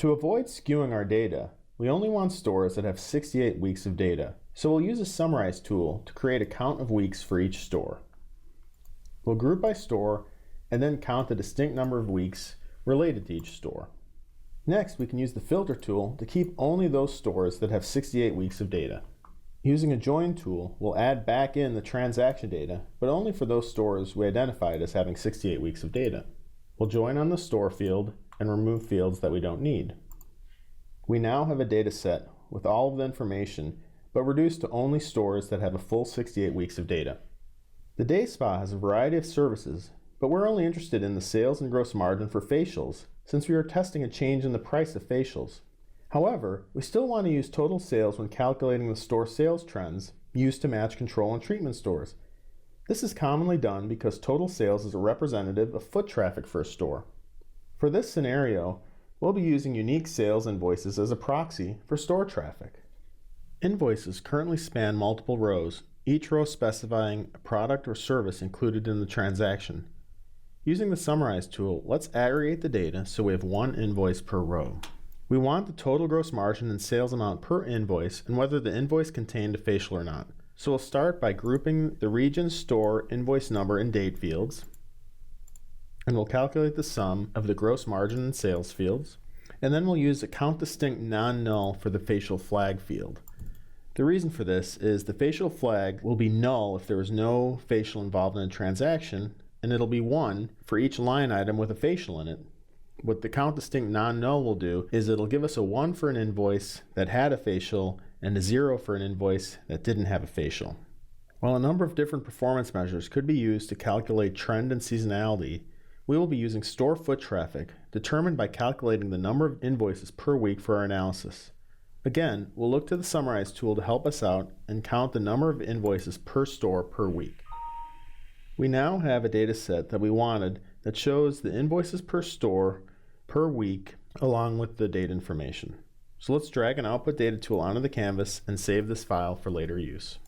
To avoid skewing our data, we only want stores that have 68 weeks of data, so we'll use a summarize tool to create a count of weeks for each store. We'll group by store and then count the distinct number of weeks related to each store. Next, we can use the filter tool to keep only those stores that have 68 weeks of data. Using a join tool, we'll add back in the transaction data, but only for those stores we identified as having 68 weeks of data. We'll join on the store field and remove fields that we don't need. We now have a data set with all of the information, but reduced to only stores that have a full 68 weeks of data. The Day Spa has a variety of services, but we're only interested in the sales and gross margin for facials, since we are testing a change in the price of facials. However, we still want to use total sales when calculating the store sales trends used to match control and treatment stores. This is commonly done because total sales is a representative of foot traffic for a store. For this scenario, we'll be using unique sales invoices as a proxy for store traffic. Invoices currently span multiple rows, each row specifying a product or service included in the transaction. Using the Summarize tool, let's aggregate the data so we have one invoice per row. We want the total gross margin and sales amount per invoice and whether the invoice contained a facial or not. So we'll start by grouping the region, store, invoice number, and date fields. And we'll calculate the sum of the gross margin and sales fields. And then we'll use a count distinct non-null for the facial flag field. The reason for this is the facial flag will be null if there is no facial involved in a transaction, and it'll be 1 for each line item with a facial in it. What the count distinct non-null will do is it'll give us a 1 for an invoice that had a facial and a 0 for an invoice that didn't have a facial. While a number of different performance measures could be used to calculate trend and seasonality, we will be using store foot traffic, determined by calculating the number of invoices per week for our analysis. Again, we'll look to the Summarize tool to help us out and count the number of invoices per store per week. We now have a data set that we wanted that shows the invoices per store per week along with the date information. So let's drag an output data tool onto the canvas and save this file for later use.